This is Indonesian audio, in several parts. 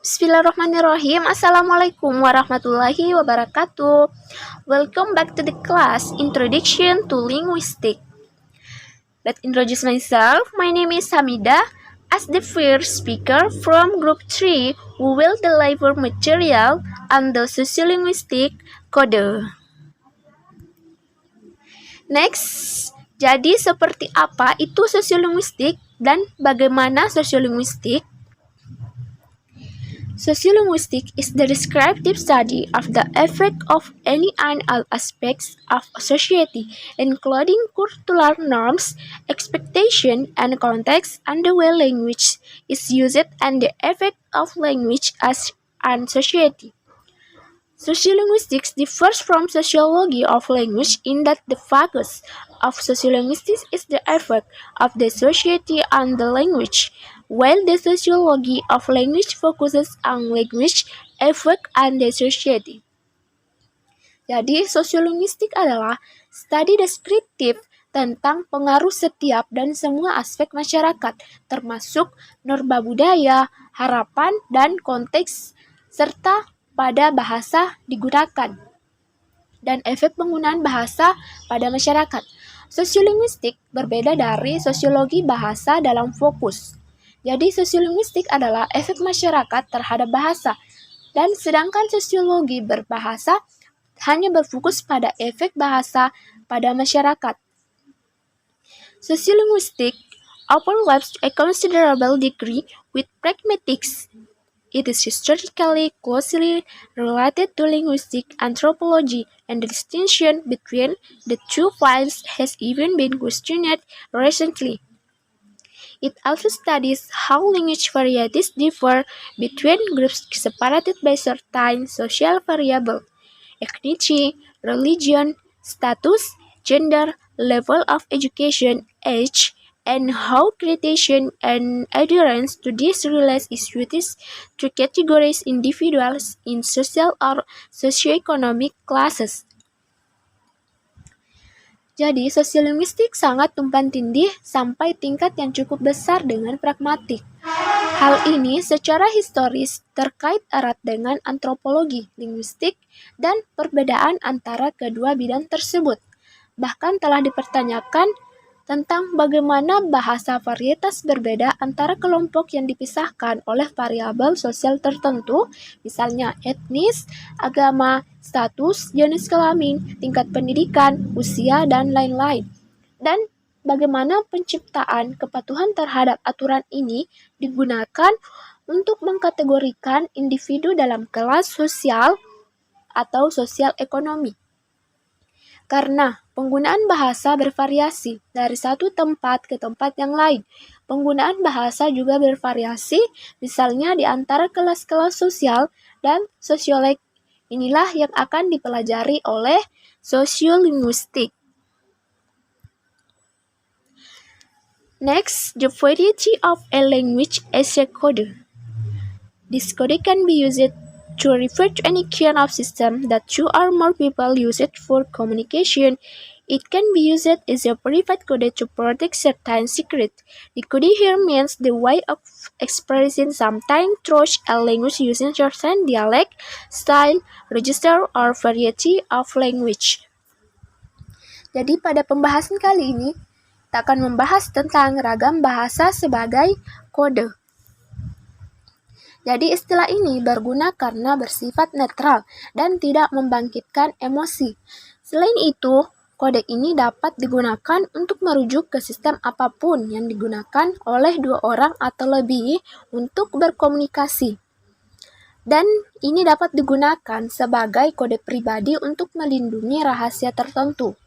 Bismillahirrahmanirrahim. Assalamualaikum warahmatullahi wabarakatuh. Welcome back to the class Introduction to Linguistics. Let's introduce myself. My name is Hamida. As the first speaker from Group 3 who will deliver material on the sociolinguistic code. Next, jadi seperti apa itu sosiolinguistik dan bagaimana sosiolinguistik? Sociolinguistics is the descriptive study of the effect of any and all aspects of a society, including cultural norms, expectations, and context, and the way language is used and the effect of language as on society. Sociolinguistics differs from sociology of language in that the focus of sociolinguistics is the effect of the society on the language, while the sociology of language focuses on language effect on the society. Jadi, sosiolinguistik adalah studi deskriptif tentang pengaruh setiap dan semua aspek masyarakat, termasuk norma budaya, harapan, dan konteks, serta pada bahasa digunakan, dan efek penggunaan bahasa pada masyarakat. Sosiolinguistik berbeda dari sosiologi bahasa dalam fokus. Jadi, sosiolinguistik adalah efek masyarakat terhadap bahasa, dan sedangkan sosiologi berbahasa hanya berfokus pada efek bahasa pada masyarakat. Sociolinguistics overlaps a considerable degree with pragmatics. It is historically closely related to linguistic anthropology, and the distinction between the two fields has even been questioned recently. It also studies how language varieties differ between groups separated by certain social variables, ethnicity, religion, status, gender, level of education, age, and how criticism and adherence to these relates issues to categorize individuals in social or socioeconomic classes. Jadi, sosiolinguistik sangat tumpang tindih sampai tingkat yang cukup besar dengan pragmatik. Hal ini secara historis terkait erat dengan antropologi, linguistik, dan perbedaan antara kedua bidang tersebut. Bahkan telah dipertanyakan tentang bagaimana bahasa varietas berbeda antara kelompok yang dipisahkan oleh variabel sosial tertentu, misalnya etnis, agama, status, jenis kelamin, tingkat pendidikan, usia, dan lain-lain. Dan bagaimana penciptaan kepatuhan terhadap aturan ini digunakan untuk mengkategorikan individu dalam kelas sosial atau sosial ekonomi. Karena penggunaan bahasa bervariasi dari satu tempat ke tempat yang lain. Penggunaan bahasa juga bervariasi, misalnya di antara kelas-kelas sosial dan sosiolog. Inilah yang akan dipelajari oleh sosiolinguistik. Next, the variety of a language as a code. This code can be used to refer to any kind of system that two or more people use it for communication. It can be used as a private code to protect certain secrets. The code here means the way of expressing something through a language using certain dialect, style, register, or variety of language. Jadi pada pembahasan kali ini, kita akan membahas tentang ragam bahasa sebagai kode. Jadi istilah ini berguna karena bersifat netral dan tidak membangkitkan emosi. Selain itu, kode ini dapat digunakan untuk merujuk ke sistem apapun yang digunakan oleh dua orang atau lebih untuk berkomunikasi. Dan ini dapat digunakan sebagai kode pribadi untuk melindungi rahasia tertentu.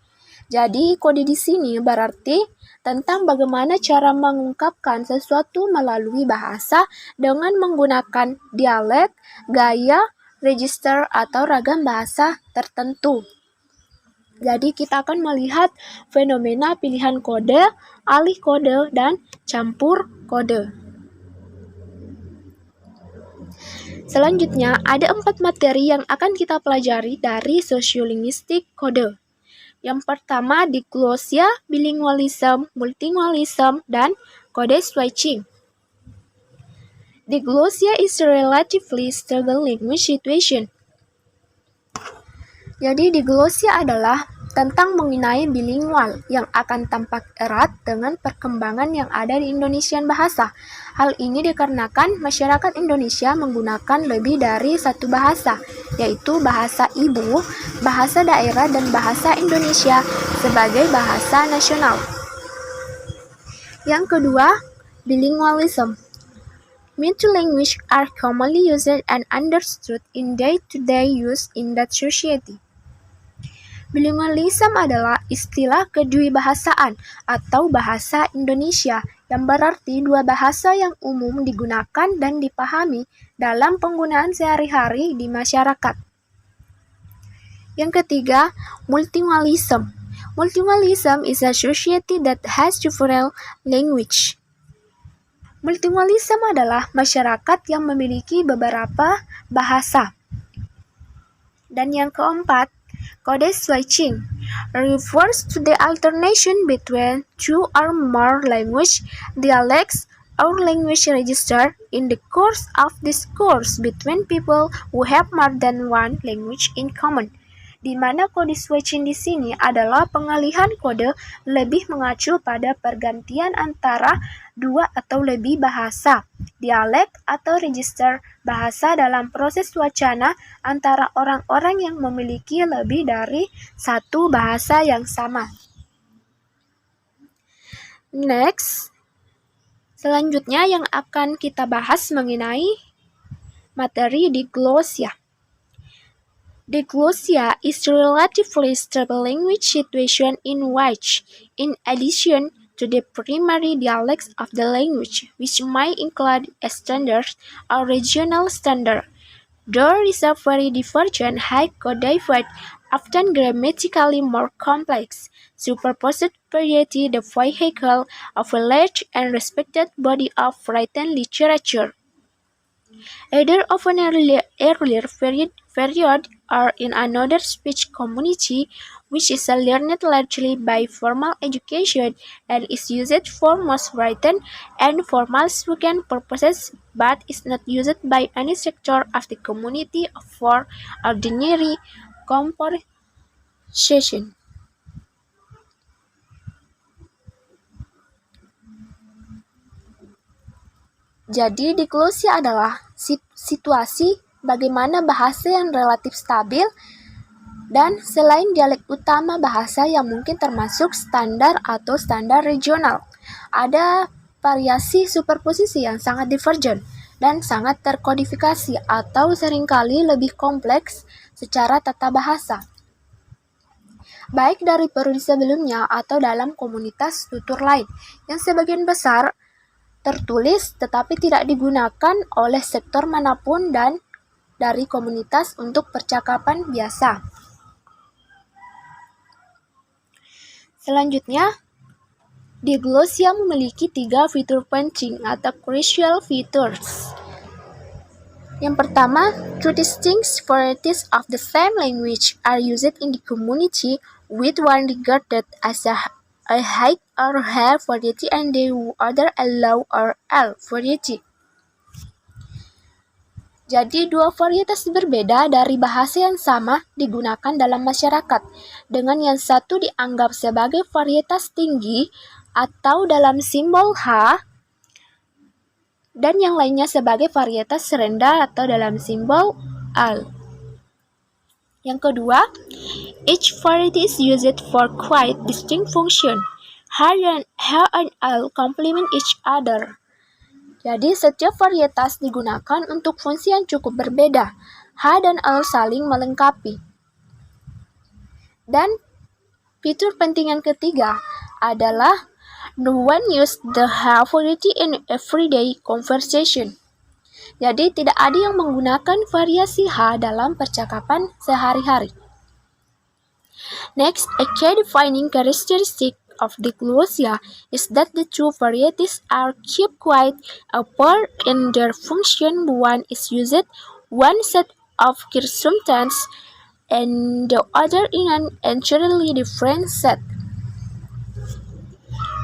Jadi, kode di sini berarti tentang bagaimana cara mengungkapkan sesuatu melalui bahasa dengan menggunakan dialek, gaya, register, atau ragam bahasa tertentu. Jadi, kita akan melihat fenomena pilihan kode, alih kode, dan campur kode. Selanjutnya, ada 4 materi yang akan kita pelajari dari sosiolinguistik kode. Yang pertama, diglosia, bilingualism, multilingualism, dan kode switching. Diglossia is a relatively stable language situation. Jadi diglossia adalah tentang mengenai bilingual yang akan tampak erat dengan perkembangan yang ada di Indonesian bahasa. Hal ini dikarenakan masyarakat Indonesia menggunakan lebih dari satu bahasa, yaitu bahasa ibu, bahasa daerah, dan bahasa Indonesia sebagai bahasa nasional. Yang kedua, bilingualism. Multi-language are commonly used and understood in day-to-day use in that society. Bilingualism adalah istilah kedwibahasaan atau bahasa Indonesia yang berarti dua bahasa yang umum digunakan dan dipahami dalam penggunaan sehari-hari di masyarakat. Yang ketiga, multilingualism. Multilingualism is a society that has several languages. Multilingualism adalah masyarakat yang memiliki beberapa bahasa. Dan yang keempat, code switching refers to the alternation between two or more language dialects or language register in the course of discourse between people who have more than one language in common. Di mana code switching di sini adalah pengalihan kode lebih mengacu pada pergantian antara dua atau lebih bahasa, dialek atau register bahasa dalam proses wacana antara orang-orang yang memiliki lebih dari satu bahasa yang sama. Next, selanjutnya yang akan kita bahas mengenai materi diglossia. Diglossia is a relatively stable language situation in which, in addition to the primary dialects of the language, which might include a standard or regional standard, there is a very divergent high codified, often grammatically more complex, superposed variety the vehicle of a large and respected body of written literature, either of an earlier period or in another speech community, which is learned largely by formal education and is used for most written and formal spoken purposes, but is not used by any sector of the community for ordinary conversation. Jadi diglossia adalah situasi bagaimana bahasa yang relatif stabil dan selain dialek utama bahasa yang mungkin termasuk standar atau standar regional, ada variasi superposisi yang sangat divergen dan sangat terkodifikasi atau seringkali lebih kompleks secara tata bahasa, baik dari periode sebelumnya atau dalam komunitas tutur lain, yang sebagian besar tertulis tetapi tidak digunakan oleh sektor manapun dan dari komunitas untuk percakapan biasa. Selanjutnya, diglossia memiliki 3 fitur penting atau crucial features. Yang pertama, two distinct varieties of the same language are used in the community, with one regarded as a high or high variety and the other a low or low variety. Jadi dua varietas berbeda dari bahasa yang sama digunakan dalam masyarakat, dengan yang satu dianggap sebagai varietas tinggi atau dalam simbol H, dan yang lainnya sebagai varietas rendah atau dalam simbol L. Yang kedua, each variety is used for quite distinct function. H and L complement each other. Jadi setiap varietas digunakan untuk fungsi yang cukup berbeda. H dan L saling melengkapi. Dan fitur penting yang ketiga adalah no one use the H variety in everyday conversation. Jadi tidak ada yang menggunakan variasi H dalam percakapan sehari-hari. Next, a key defining characteristic of diglossia is that the two varieties are kept quite apart in their function. One is used one set of circumstances and the other in an entirely different set.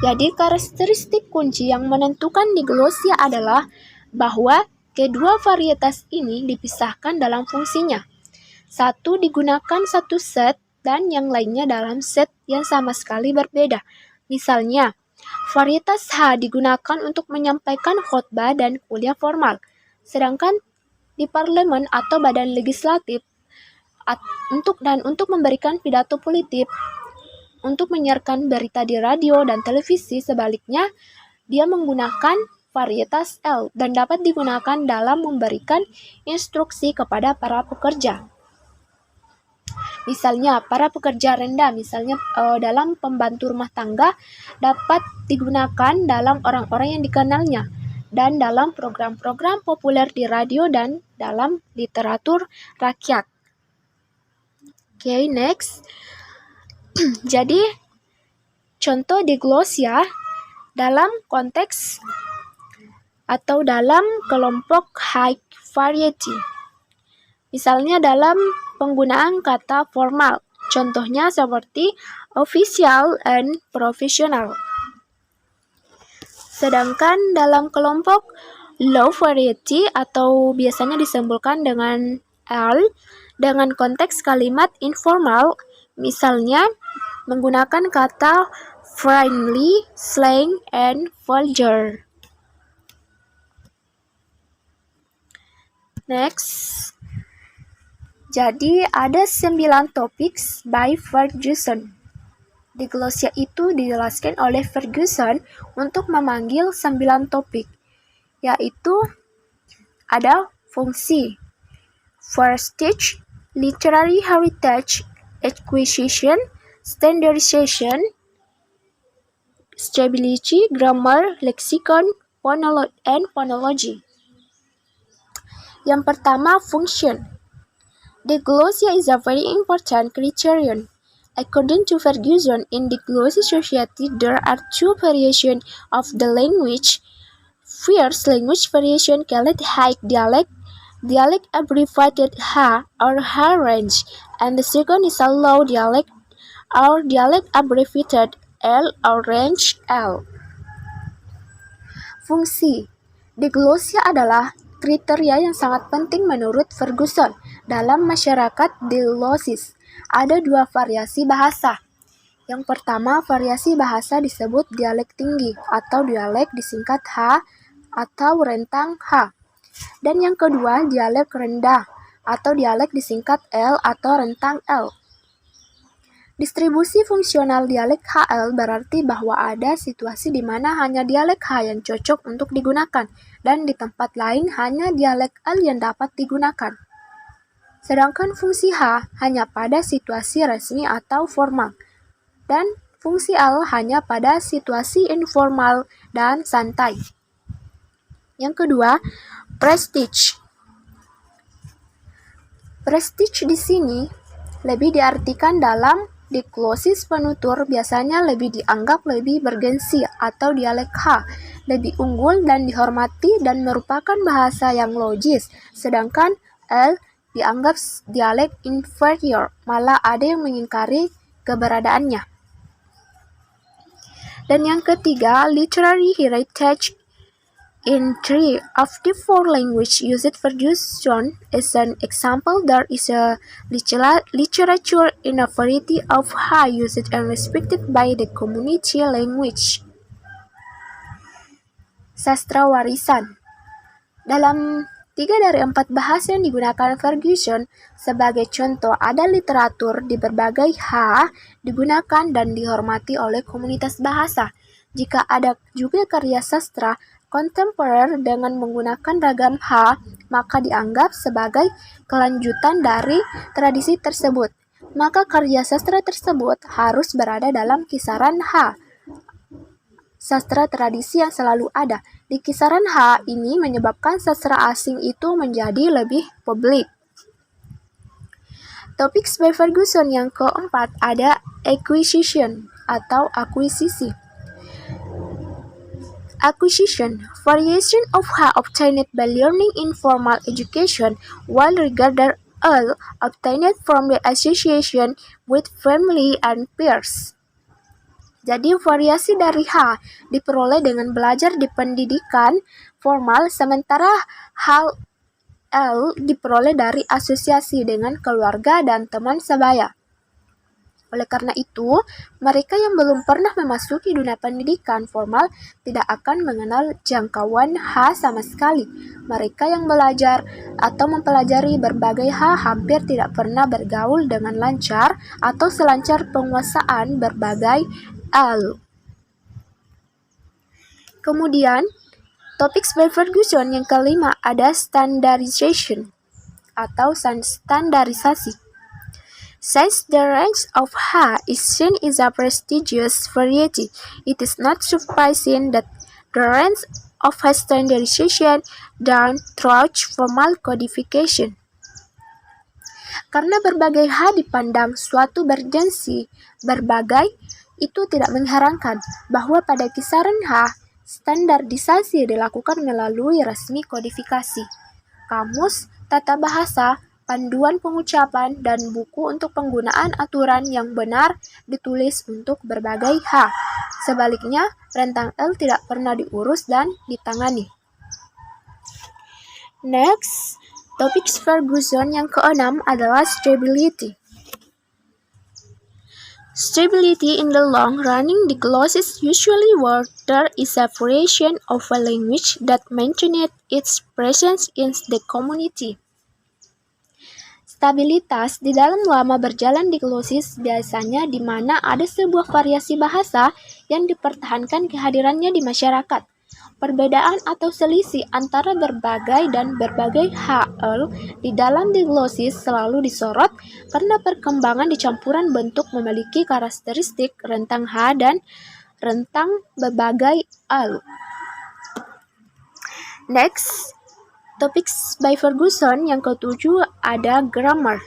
Jadi karakteristik kunci yang menentukan diglossia adalah bahwa Kedua varietas ini dipisahkan dalam fungsinya. Satu digunakan satu set dan yang lainnya dalam set yang sama sekali berbeda. Misalnya, varietas H digunakan untuk menyampaikan khotbah dan kuliah formal, sedangkan di parlemen atau badan legislatif untuk memberikan pidato politik, untuk menyiarkan berita di radio dan televisi. Sebaliknya, dia menggunakan varietas L dan dapat digunakan dalam memberikan instruksi kepada para pekerja. Misalnya, para pekerja rendah, dalam pembantu rumah tangga, dapat digunakan dalam orang-orang yang dikenalnya, dan dalam program-program populer di radio dan dalam literatur rakyat. Oke, next. Jadi, contoh diglosia dalam konteks atau dalam kelompok high variety. Misalnya dalam penggunaan kata formal, contohnya seperti official and professional. Sedangkan dalam kelompok low variety atau biasanya disebutkan dengan L, dengan konteks kalimat informal, misalnya menggunakan kata friendly, slang, and vulgar. Next. Jadi ada 9 topik by Ferguson. Diglosia itu dijelaskan oleh Ferguson untuk memanggil 9 topik, yaitu ada fungsi, prestige, literary heritage, acquisition, standardization, stability, grammar, lexicon, and phonology. Yang pertama, function. Diglosia is a very important criterion. According to Ferguson, in diglossic society there are two variations of the language. First, language variation called high dialect abbreviated H or H range, and the second is a low dialect or dialect abbreviated L or range L. Fungsi diglosia adalah kriteria yang sangat penting menurut Ferguson. Dalam masyarakat diglosis, ada 2 variasi bahasa. Yang pertama, variasi bahasa disebut dialek tinggi atau dialek disingkat H atau rentang H. Dan yang kedua, dialek rendah atau dialek disingkat L atau rentang L. Distribusi fungsional dialek HL berarti bahwa ada situasi di mana hanya dialek H yang cocok untuk digunakan, dan di tempat lain hanya dialek L yang dapat digunakan. Sedangkan fungsi H hanya pada situasi resmi atau formal, dan fungsi L hanya pada situasi informal dan santai. Yang kedua, prestige. Prestige di sini lebih diartikan dalam diglosis penutur, biasanya lebih dianggap lebih bergensi atau dialek H, lebih unggul dan dihormati dan merupakan bahasa yang logis, sedangkan L dianggap dialek inferior, malah ada yang mengingkari keberadaannya. Dan yang ketiga, literary heritage. In 3 of the 4 languages used Ferguson as an example, there is a literature in a variety of high used and respected by the community language. Sastra warisan. Dalam 3 dari 4 bahasa yang digunakan Ferguson, sebagai contoh ada literatur di berbagai H digunakan dan dihormati oleh komunitas bahasa. Jika ada juga karya sastra kontemporer dengan menggunakan ragam H, maka dianggap sebagai kelanjutan dari tradisi tersebut. Maka karya sastra tersebut harus berada dalam kisaran H. Sastra tradisi yang selalu ada di kisaran H ini menyebabkan sastra asing itu menjadi lebih publik. Topik by Ferguson yang keempat ada acquisition atau akuisisi. Acquisition, variation of H obtained by learning in formal education, while regarded L obtained from the association with family and peers. Jadi variasi dari H diperoleh dengan belajar di pendidikan formal, sementara hal L diperoleh dari asosiasi dengan keluarga dan teman sebaya. Oleh karena itu, mereka yang belum pernah memasuki dunia pendidikan formal tidak akan mengenal jangkauan H sama sekali. Mereka yang belajar atau mempelajari berbagai H hampir tidak pernah bergaul dengan lancar atau selancar penguasaan berbagai L. Kemudian, topik by Ferguson yang kelima ada standardization atau standarisasi. Since the range of H is seen as a prestigious variety, it is not surprising that the range of H standardization down throughout formal codification. Karena berbagai H dipandang suatu bergensi berbagai, itu tidak mengherankan bahwa pada kisaran H, standardisasi dilakukan melalui resmi kodifikasi. Kamus, tata bahasa, panduan pengucapan, dan buku untuk penggunaan aturan yang benar ditulis untuk berbagai H. Sebaliknya, rentang L tidak pernah diurus dan ditangani. Next, topik Ferguson yang keenam adalah stability. Stability in the long-running diglosses usually where there is a variation of a language that maintains its presence in the community. Stabilitas di dalam lama berjalan diglosis biasanya di mana ada sebuah variasi bahasa yang dipertahankan kehadirannya di masyarakat. Perbedaan atau selisih antara berbagai dan berbagai HL di dalam diglosis selalu disorot karena perkembangan di campuran bentuk memiliki karakteristik rentang H dan rentang berbagai L. Next, topik by Ferguson yang ketujuh ada grammar.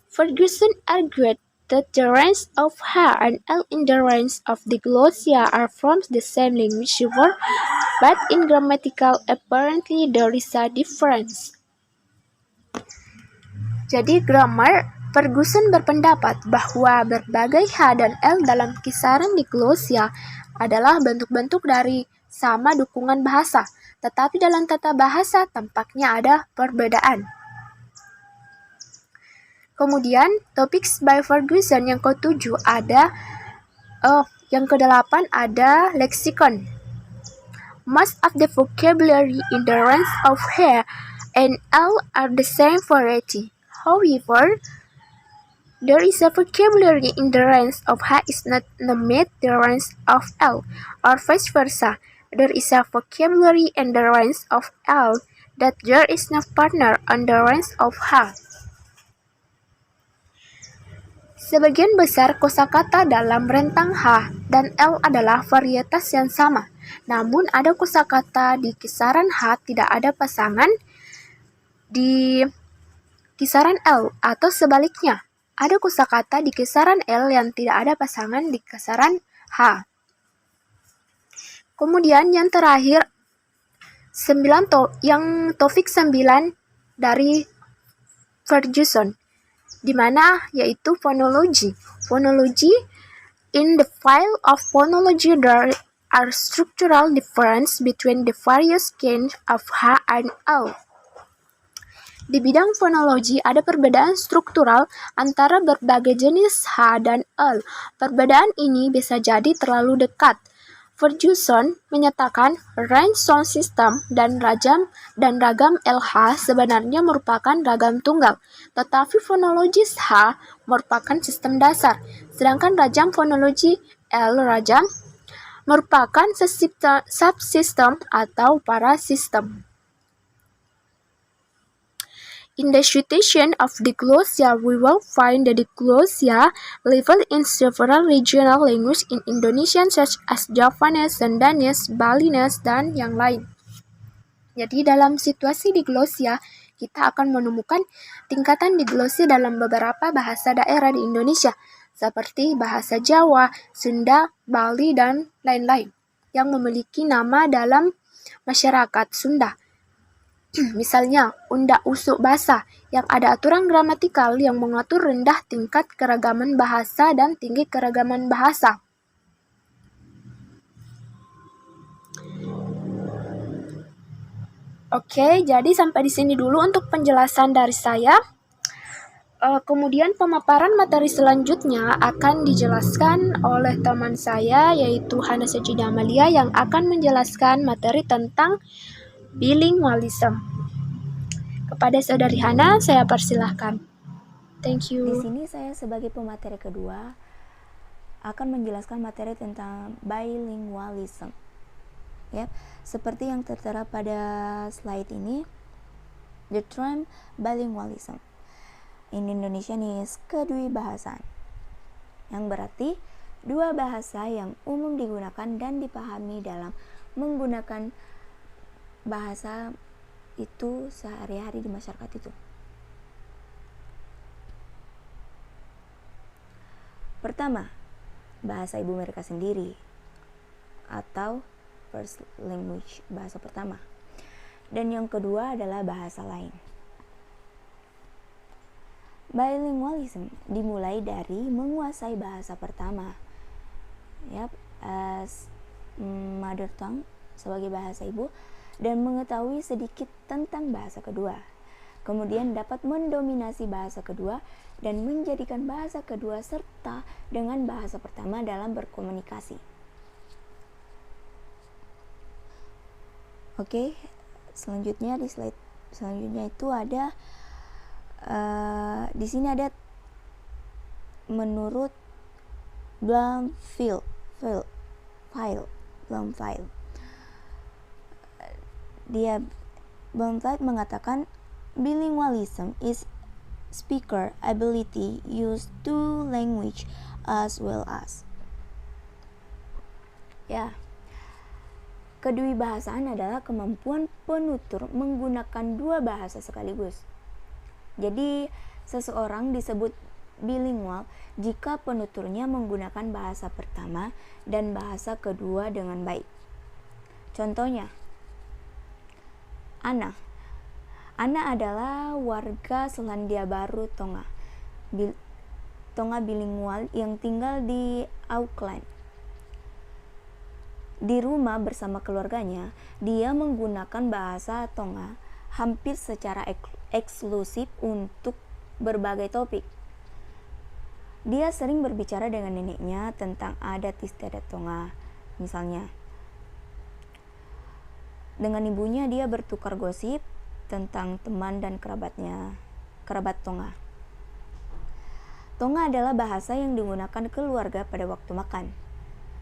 Ferguson argued that the range of H and L in the range of diglossia are from the same language word, but in grammatical apparently there is a difference. Jadi grammar, Ferguson berpendapat bahwa berbagai H dan L dalam kisaran diglossia adalah bentuk-bentuk dari sama dukungan bahasa, tetapi dalam tata bahasa tampaknya ada perbedaan. Kemudian, topik by Ferguson yang ke-7 ada, yang ke-8 ada lexicon. Most of the vocabulary in the range of H and L are the same variety. However, there is a vocabulary in the range of H is not named the range of L, or vice versa. There is a vocabulary in the range of L that there is no partner on the range of H. Sebagian besar kosakata dalam rentang H dan L adalah varietas yang sama, namun ada kosakata di kisaran H tidak ada pasangan di kisaran L, atau sebaliknya, ada kosakata di kisaran L yang tidak ada pasangan di kisaran H. Kemudian yang terakhir, topik 9 dari Ferguson, di mana yaitu phonology. Phonology, in the field of phonology there are structural difference between the various kinds of H and L. Di bidang fonologi ada perbedaan struktural antara berbagai jenis H dan L. Perbedaan ini bisa jadi terlalu dekat. Ferguson menyatakan range sound system dan ragam LH sebenarnya merupakan ragam tunggal, tetapi fonologis H merupakan sistem dasar, sedangkan ragam fonologi L ragam merupakan subsistem atau parasistem. In the citation of diglossia, we will find the diglossia level in several regional languages in Indonesian such as Javanese, Sundanese, Balinese, dan yang lain. Jadi dalam situasi diglossia, kita akan menemukan tingkatan diglossia dalam beberapa bahasa daerah di Indonesia, seperti bahasa Jawa, Sunda, Bali, dan lain-lain, yang memiliki nama dalam masyarakat Sunda. Misalnya, unda usuk basa, yang ada aturan gramatikal yang mengatur rendah tingkat keragaman bahasa dan tinggi keragaman bahasa. Oke, jadi sampai di sini dulu untuk penjelasan dari saya. Kemudian pemaparan materi selanjutnya akan dijelaskan oleh teman saya yaitu Hana Sejida Amalia yang akan menjelaskan materi tentang bilingualism. Kepada Saudari Hana, saya persilahkan. Thank you. Di sini saya sebagai pemateri kedua akan menjelaskan materi tentang bilingualism. Ya, seperti yang tertera pada slide ini, the term bilingualism in Indonesian is kedwibahasaan, yang berarti dua bahasa yang umum digunakan dan dipahami dalam menggunakan bahasa itu sehari-hari di masyarakat itu. Pertama, bahasa ibu mereka sendiri atau first language, bahasa pertama. Dan yang kedua adalah bahasa lain. Bilingualism dimulai dari menguasai bahasa pertama, ya, as mother tongue sebagai bahasa ibu, dan mengetahui sedikit tentang bahasa kedua. Kemudian dapat mendominasi bahasa kedua dan menjadikan bahasa kedua serta dengan bahasa pertama dalam berkomunikasi. Oke, selanjutnya di slide selanjutnya itu ada di sini ada menurut Blumfield Blumfield mengatakan bilingualism is speaker ability use two language as well as. Ya, kedwibahasaan adalah kemampuan penutur menggunakan dua bahasa sekaligus. Jadi, seseorang disebut bilingual jika penuturnya menggunakan bahasa pertama dan bahasa kedua dengan baik. Contohnya, Ana adalah warga Selandia Baru Tonga bilingual yang tinggal di Auckland. Di rumah bersama keluarganya, dia menggunakan bahasa Tonga hampir secara eksklusif untuk berbagai topik. Dia sering berbicara dengan neneknya tentang adat istiadat Tonga, misalnya. Dengan ibunya dia bertukar gosip tentang teman dan kerabat Tonga. Tonga adalah bahasa yang digunakan keluarga pada waktu makan.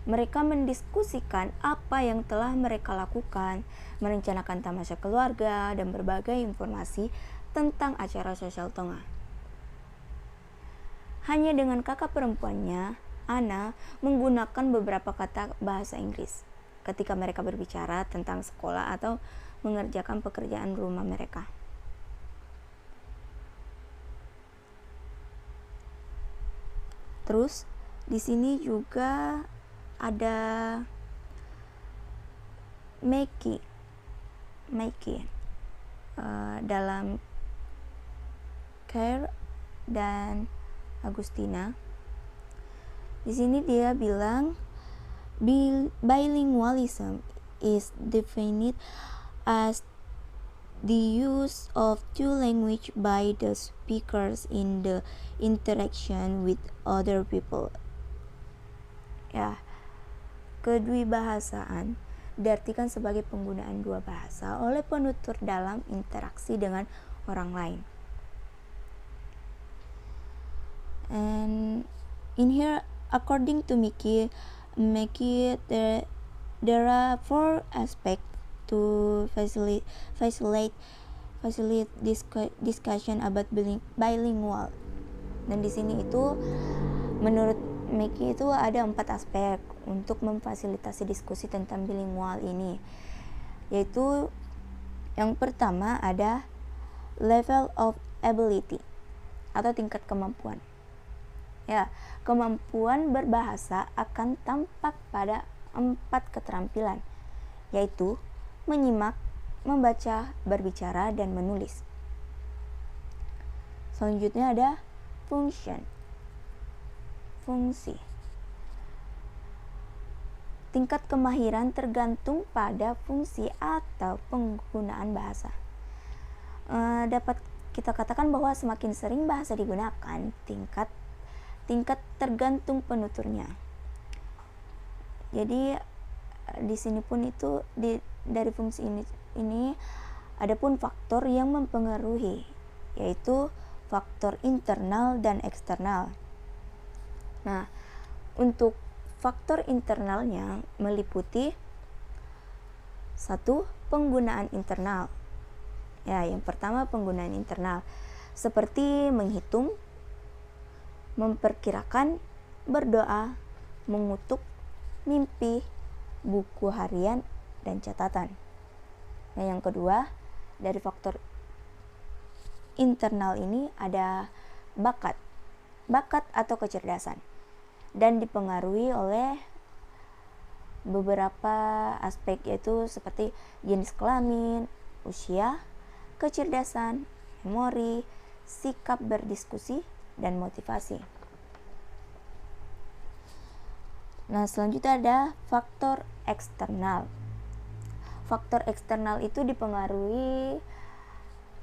Mereka mendiskusikan apa yang telah mereka lakukan, merencanakan tamasya keluarga, dan berbagai informasi tentang acara sosial Tonga. Hanya dengan kakak perempuannya, Ana, menggunakan beberapa kata bahasa Inggris ketika mereka berbicara tentang sekolah atau mengerjakan pekerjaan rumah mereka. Terus, di sini juga ada Meiki dalam Care dan Agustina. Di sini dia bilang bilingualism is defined as the use of two language by the speakers in the interaction with other people. Ya, kedwibahasaan diartikan sebagai penggunaan dua bahasa oleh penutur dalam interaksi dengan orang lain. And in here, according to Meiki, there are four aspects to facilitate discussion about bilingual. Dan di sini itu menurut Meiki itu ada 4 aspek untuk memfasilitasi diskusi tentang bilingual ini, yaitu yang pertama ada level of ability atau tingkat kemampuan. Ya, kemampuan berbahasa akan tampak pada 4 keterampilan, yaitu menyimak, membaca, berbicara, dan menulis. Selanjutnya ada fungsi. tingkat kemahiran tergantung pada fungsi atau penggunaan bahasa. Dapat kita katakan bahwa semakin sering bahasa digunakan, tingkat tergantung penuturnya. Jadi di sini pun itu dari fungsi ini ada pun faktor yang mempengaruhi, yaitu faktor internal dan eksternal. Nah, untuk faktor internalnya meliputi 1. Penggunaan internal. Ya, yang pertama penggunaan internal seperti menghitung, memperkirakan, berdoa, mengutuk, mimpi, buku harian, dan catatan. Nah, yang kedua, dari faktor internal ini ada bakat atau kecerdasan, dan dipengaruhi oleh beberapa aspek, yaitu seperti jenis kelamin, usia, kecerdasan, memori, sikap berdiskusi, dan motivasi. Nah, selanjutnya ada faktor eksternal. Faktor eksternal itu dipengaruhi,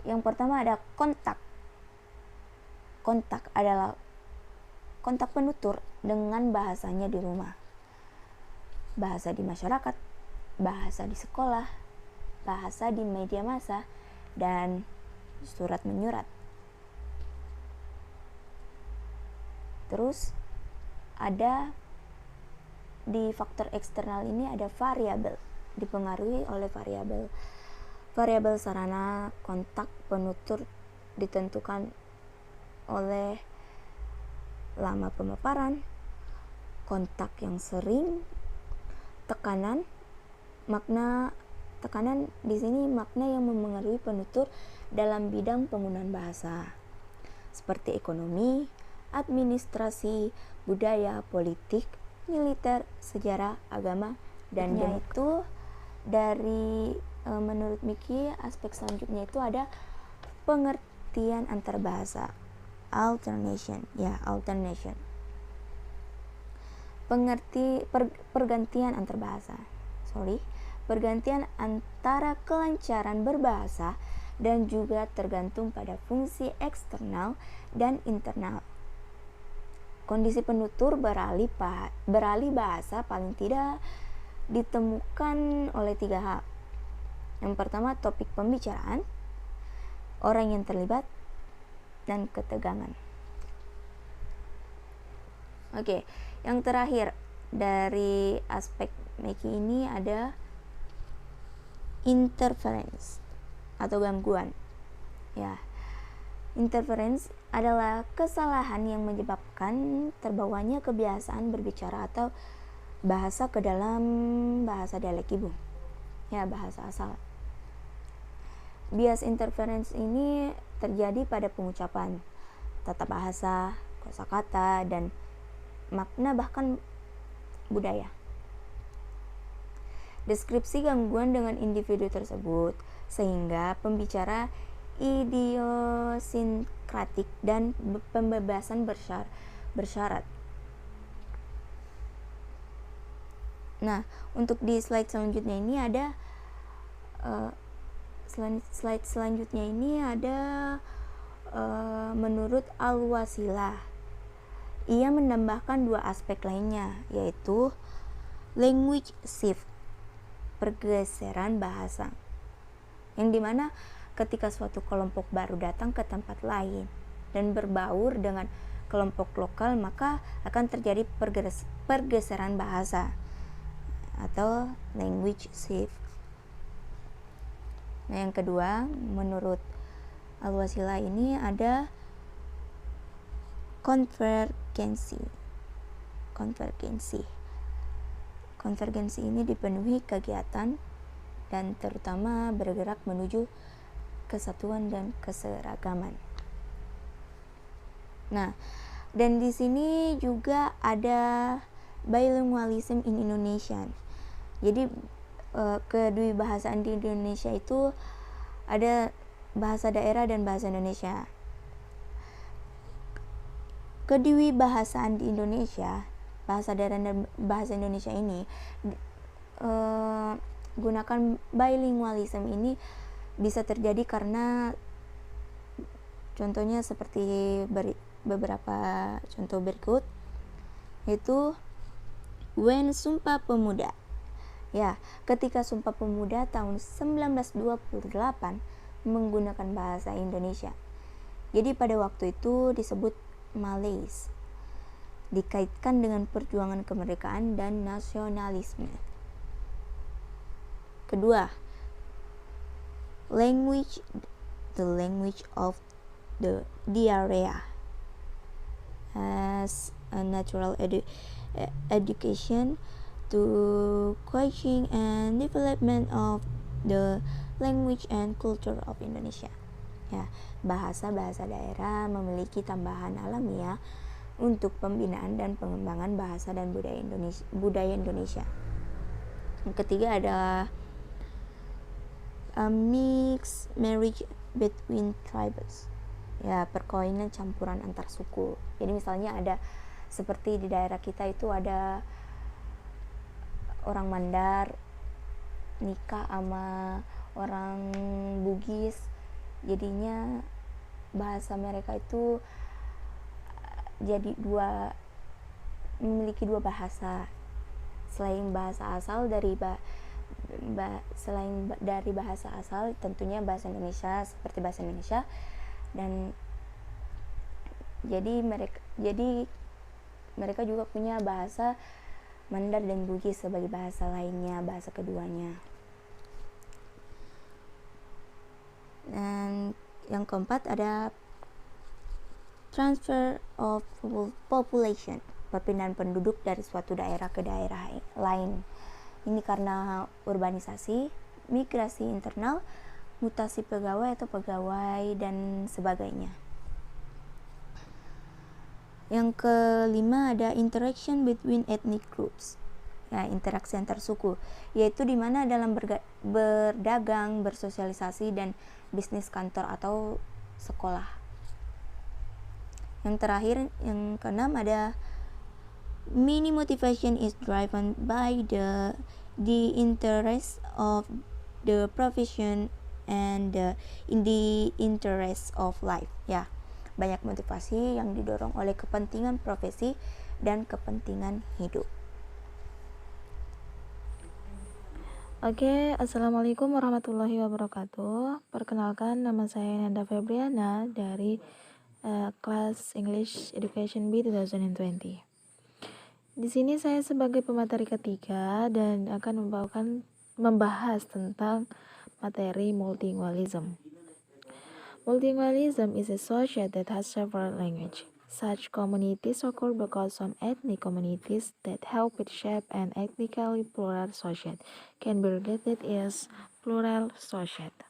yang pertama ada kontak. Kontak adalah kontak penutur dengan bahasanya di rumah, bahasa di masyarakat, bahasa di sekolah, bahasa di media massa, dan surat menyurat. Terus ada di faktor eksternal ini ada variabel, dipengaruhi oleh variabel sarana kontak penutur ditentukan oleh lama pemaparan, kontak yang sering, tekanan. Tekanan di sini makna yang mempengaruhi penutur dalam bidang penggunaan bahasa, seperti ekonomi, administrasi, budaya, politik, militer, sejarah, agama, dan itu dari menurut Miki, aspek selanjutnya itu ada pengertian antar bahasa, alternation. Pergantian antar bahasa. Pergantian antara kelancaran berbahasa dan juga tergantung pada fungsi eksternal dan internal. Kondisi penutur beralih bahasa paling tidak ditemukan oleh 3 hal. Yang pertama, topik pembicaraan, orang yang terlibat, dan ketegangan. Oke, yang terakhir dari aspek Meki ini ada interference atau gangguan. Ya, interference adalah kesalahan yang menyebabkan terbawanya kebiasaan berbicara atau bahasa ke dalam bahasa dialek ibu. Ya, bahasa asal. Bias interference ini terjadi pada pengucapan, tata bahasa, kosakata, dan makna bahkan budaya. Deskripsi gangguan dengan individu tersebut sehingga pembicara idiosinkratik dan pembebasan bersyarat. Nah, untuk di slide selanjutnya ini ada menurut Al-Wasilah, ia menambahkan 2 aspek lainnya, yaitu language shift, pergeseran bahasa, yang dimana ketika suatu kelompok baru datang ke tempat lain dan berbaur dengan kelompok lokal, maka akan terjadi pergeseran bahasa atau language shift. Nah, yang kedua, menurut Al-Wasilah ini ada konvergensi. Konvergensi ini dipenuhi kegiatan dan terutama bergerak menuju kesatuan dan keseragaman. Nah, dan di sini juga ada bilingualism in Indonesian. Jadi kedwibahasaan di Indonesia itu ada bahasa daerah dan bahasa Indonesia. Kedwibahasaan di Indonesia bahasa daerah dan bahasa Indonesia ini gunakan bilingualism ini bisa terjadi karena contohnya seperti beberapa contoh berikut, yaitu when Sumpah Pemuda. Ya, ketika Sumpah Pemuda tahun 1928 menggunakan bahasa Indonesia. Jadi pada waktu itu disebut Malays, dikaitkan dengan perjuangan kemerdekaan dan nasionalisme. Kedua, language, the language of the area as a natural education to coaching and development of the language and culture of Indonesia. Ya, bahasa-bahasa daerah memiliki tambahan alamiah untuk pembinaan dan pengembangan bahasa dan budaya Indonesia. Yang ketiga ada a mixed marriage between tribes. Ya, perkawinan campuran antar suku. Jadi misalnya ada seperti di daerah kita itu ada orang Mandar nikah sama orang Bugis, jadinya bahasa mereka itu jadi memiliki dua bahasa selain bahasa asal selain dari bahasa asal tentunya bahasa Indonesia seperti bahasa Indonesia, dan jadi mereka juga punya bahasa Mandar dan Bugis sebagai bahasa lainnya, bahasa keduanya. Dan yang keempat ada transfer of population, perpindahan penduduk dari suatu daerah ke daerah lain. Ini karena urbanisasi, migrasi internal, mutasi pegawai atau pegawai dan sebagainya. Yang kelima ada interaction between ethnic groups. Ya, interaksi antar suku, yaitu di mana dalam berdagang, bersosialisasi dan bisnis kantor atau sekolah. Yang terakhir, yang keenam ada many motivation is driven by the interest of the profession and in the interest of life. Ya, banyak motivasi yang didorong oleh kepentingan profesi dan kepentingan hidup. Oke, Assalamualaikum warahmatullahi wabarakatuh. Perkenalkan, nama saya Nanda Febriana dari kelas English Education B 2020. Di sini saya sebagai pemateri ketiga dan akan membahas tentang materi multilingualism. Multilingualism is a society that has several languages. Such communities occur because some ethnic communities that help it shape an ethnically plural society can be regarded as plural society.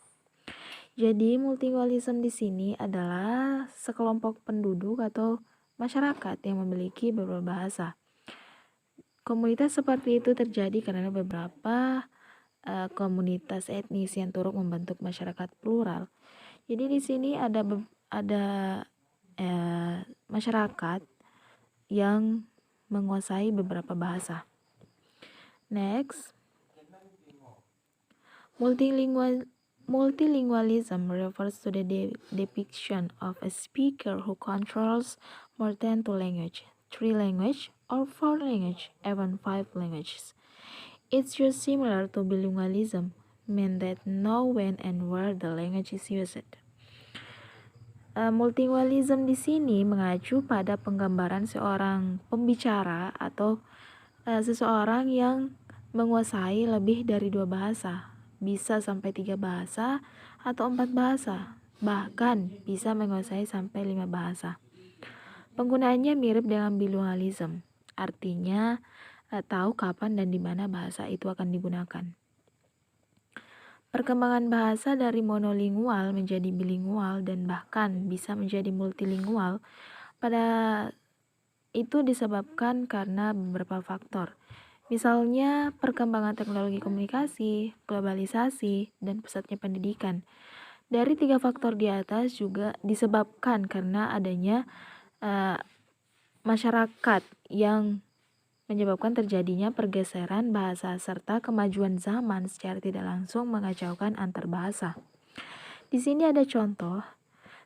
Jadi multilingualism di sini adalah sekelompok penduduk atau masyarakat yang memiliki beberapa bahasa. Komunitas seperti itu terjadi karena beberapa komunitas etnis yang turut membentuk masyarakat plural. Jadi di sini ada masyarakat yang menguasai beberapa bahasa. Next, multilingualism refers to the depiction of a speaker who controls more than 2 languages, 3 languages, or 4 languages, even 5 languages. It's just similar to bilingualism, mean that know when and where the language is used. Multilingualism di sini mengacu pada penggambaran seorang pembicara atau seseorang yang menguasai lebih dari 2 bahasa, bisa sampai 3 bahasa atau 4 bahasa, bahkan bisa menguasai sampai 5 bahasa. Penggunaannya mirip dengan bilingualism, artinya tahu kapan dan di mana bahasa itu akan digunakan. Perkembangan bahasa dari monolingual menjadi bilingual dan bahkan bisa menjadi multilingual itu disebabkan karena beberapa faktor. Misalnya perkembangan teknologi komunikasi, globalisasi, dan pesatnya pendidikan. Dari 3 faktor di atas juga disebabkan karena adanya masyarakat yang menyebabkan terjadinya pergeseran bahasa serta kemajuan zaman secara tidak langsung mengacaukan antar bahasa. Di sini ada contoh.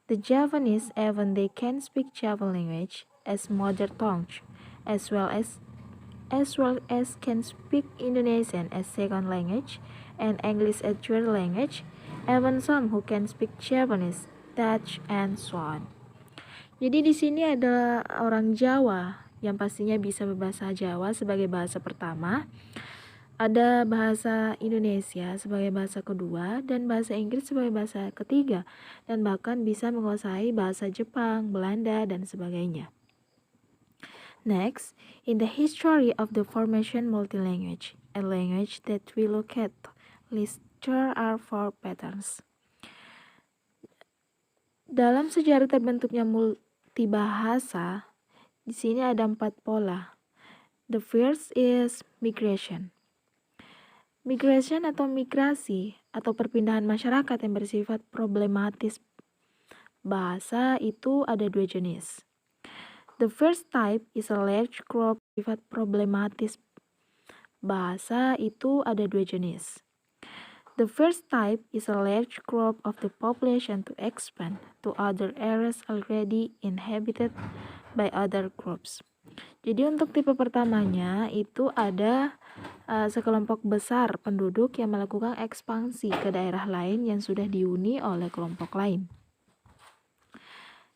The Javanese, even they can speak Java language as mother tongue, as well as can speak Indonesian as second language and English as third language, even some who can speak Japanese, Dutch, and so on. Jadi di sini ada orang Jawa yang pastinya bisa berbahasa Jawa sebagai bahasa pertama, ada bahasa Indonesia sebagai bahasa kedua, dan bahasa Inggris sebagai bahasa ketiga, dan bahkan bisa menguasai bahasa Jepang, Belanda, dan sebagainya. Next, in the history of the formation multilanguage, a language that we look at, list there are 4 patterns. Dalam sejarah terbentuknya multibahasa, di sini ada 4 pola. The first is migration. Migration atau migrasi atau perpindahan masyarakat yang bersifat problematis bahasa itu ada 2 jenis. The first type is a large group bersifat problematis bahasa itu ada 2 jenis. The first type is a large group of the population to expand to other areas already inhabited by other groups. Jadi untuk tipe pertamanya itu ada sekelompok besar penduduk yang melakukan ekspansi ke daerah lain yang sudah dihuni oleh kelompok lain.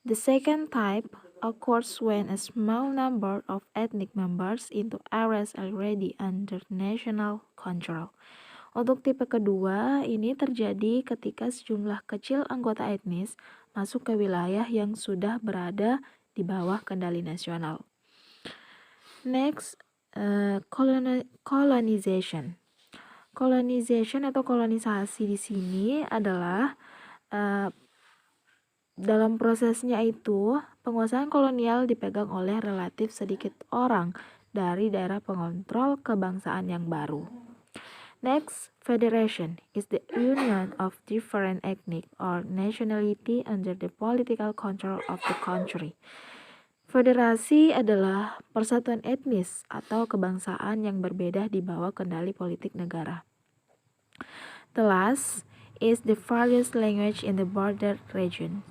The second type occurs when a small number of ethnic members into areas already under national control. Untuk tipe kedua, ini terjadi ketika sejumlah kecil anggota etnis masuk ke wilayah yang sudah berada di bawah kendali nasional. Next, colonization. Colonization atau kolonisasi di sini adalah dalam prosesnya itu penguasaan kolonial dipegang oleh relatif sedikit orang dari daerah pengontrol kebangsaan yang baru. Next, federation is the union of different ethnic or nationality under the political control of the country. Federasi adalah persatuan etnis atau kebangsaan yang berbeda di bawah kendali politik negara. The last is the various language in the border region.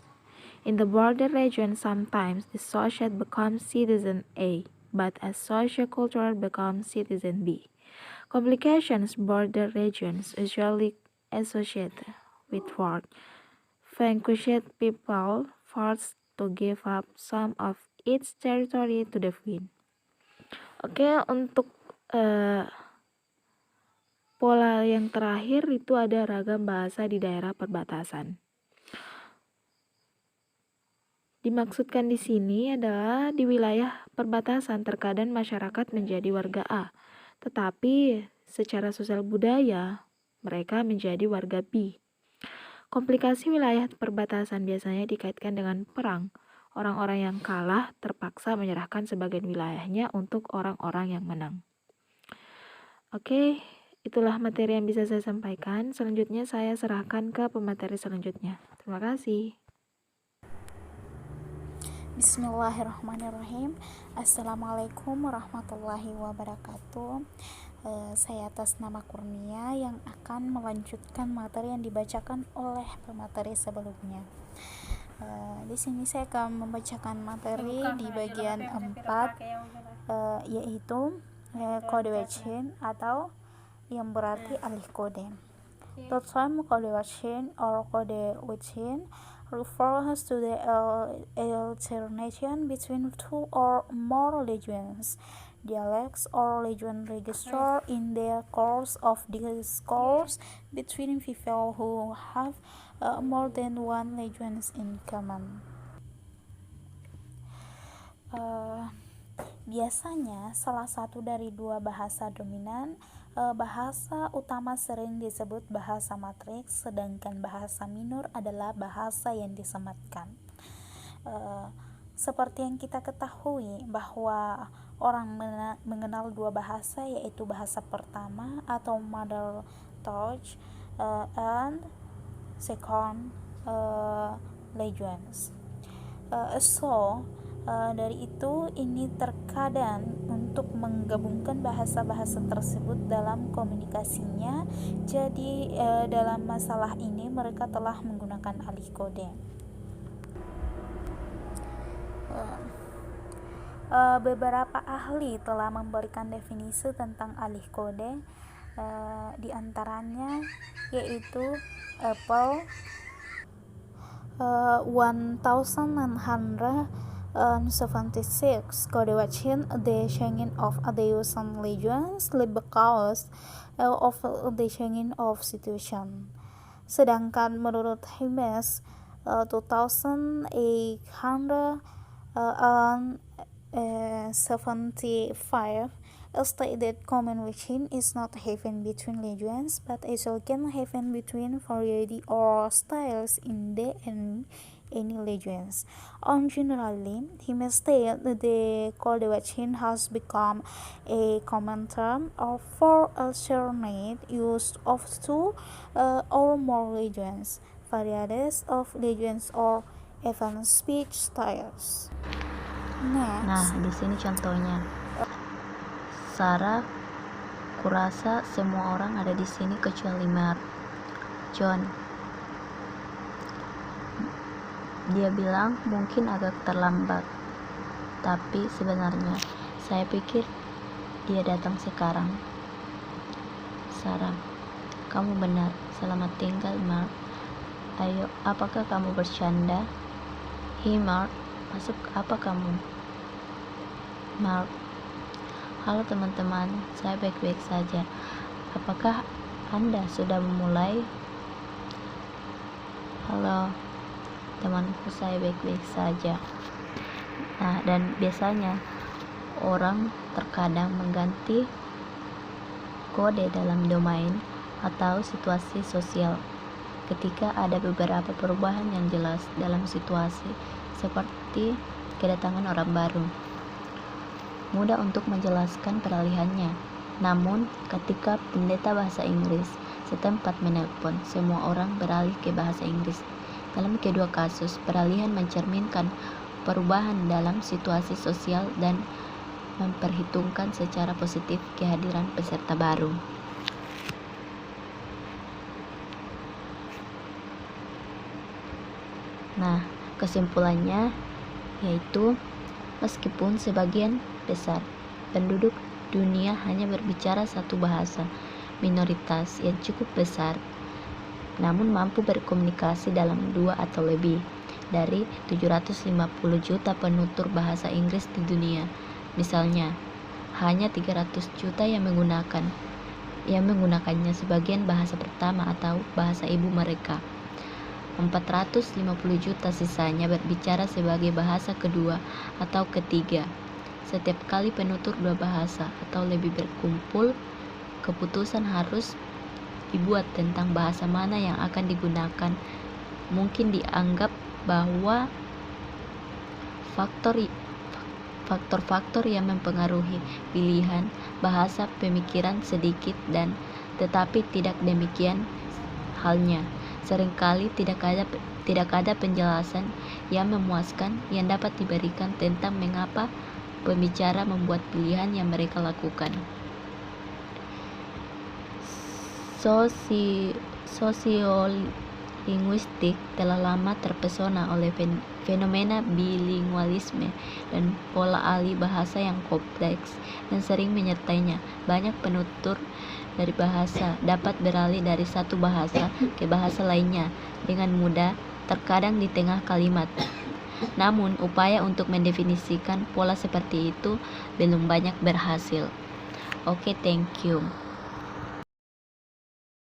In the border region, sometimes the society becomes citizen A, but a sociocultural becomes citizen B. Complications border regions usually associated with war. Vanquished people forced to give up some of its territory to the wind. Oke, untuk pola yang terakhir itu ada ragam bahasa di daerah perbatasan. Dimaksudkan di sini adalah di wilayah perbatasan terkadang masyarakat menjadi warga A, tetapi secara sosial budaya mereka menjadi warga B. Komplikasi wilayah perbatasan biasanya dikaitkan dengan perang. Orang-orang yang kalah terpaksa menyerahkan sebagian wilayahnya untuk orang-orang yang menang. Oke, itulah materi yang bisa saya sampaikan. Selanjutnya saya serahkan ke pemateri selanjutnya. Terima kasih. Bismillahirrahmanirrahim. Assalamualaikum warahmatullahi wabarakatuh. Saya atas nama Kurnia yang akan melanjutkan materi yang dibacakan oleh pemateri sebelumnya. Di sini saya akan membacakan materi di bagian 4, yaitu kode wajhin atau yang berarti alih kode. The term kode wajhin or kode wajhin refers to the alternation between two or more languages, dialects, or language register in the course of discourse between people who have more than one language in common. Biasanya salah satu dari dua bahasa dominan, bahasa utama sering disebut bahasa matriks, sedangkan bahasa minor adalah bahasa yang disematkan. Seperti yang kita ketahui bahwa orang mengenal dua bahasa, yaitu bahasa pertama atau mother tongue and second language. So Dari itu, ini terkadang untuk menggabungkan bahasa-bahasa tersebut dalam komunikasinya. Jadi, dalam masalah ini mereka telah menggunakan alih kode. Beberapa ahli telah memberikan definisi tentang alih kode, di antaranya yaitu Apple 1976 graduation the changing of the using legends because of the changing of situation. Sedangkan menurut Himes 2875 state that communication is not happen between legends, but it can happen between variety or styles in the any legends. On generally, he may state that the cultivation has become a common term for alternate use of two or more legends, varieties of legends, or even speech styles. Nah, Next, di sini contohnya. Sarah, kurasa semua orang ada di sini kecuali Mark. John, dia bilang mungkin agak terlambat, tapi sebenarnya saya pikir dia datang sekarang. Sarah, kamu benar. Selamat tinggal, Mark. Ayo, apakah kamu bercanda? Hey Mark, masuk apa kamu? Mark, halo teman-teman, saya baik-baik saja. Apakah Anda sudah memulai? Halo temanku, saya baik-baik saja. Nah, dan biasanya orang terkadang mengganti kode dalam domain atau situasi sosial ketika ada beberapa perubahan yang jelas dalam situasi seperti kedatangan orang baru. Mudah untuk menjelaskan peralihannya. Namun, ketika pendeta bahasa Inggris setempat menelpon, semua orang beralih ke bahasa Inggris. Dalam kedua kasus, peralihan mencerminkan perubahan dalam situasi sosial dan memperhitungkan secara positif kehadiran peserta baru. Nah, kesimpulannya yaitu meskipun sebagian besar penduduk dunia hanya berbicara satu bahasa, minoritas yang cukup besar namun mampu berkomunikasi dalam 2 atau lebih dari 750 juta penutur bahasa Inggris di dunia. Misalnya, hanya 300 juta yang menggunakannya sebagian bahasa pertama atau bahasa ibu mereka. 450 juta sisanya berbicara sebagai bahasa kedua atau ketiga. Setiap kali penutur 2 bahasa atau lebih berkumpul, keputusan harus dibuat tentang bahasa mana yang akan digunakan. Mungkin dianggap bahwa faktor-faktor yang mempengaruhi pilihan bahasa pemikiran sedikit, dan tetapi tidak demikian halnya. Seringkali tidak ada penjelasan yang memuaskan yang dapat diberikan tentang mengapa pembicara membuat pilihan yang mereka lakukan. Sosiolinguistik telah lama terpesona oleh fenomena bilingualisme dan pola alih bahasa yang kompleks dan sering menyertainya. Banyak penutur dari bahasa dapat beralih dari satu bahasa ke bahasa lainnya dengan mudah, terkadang di tengah kalimat. Namun, upaya untuk mendefinisikan pola seperti itu belum banyak berhasil. Oke, thank you.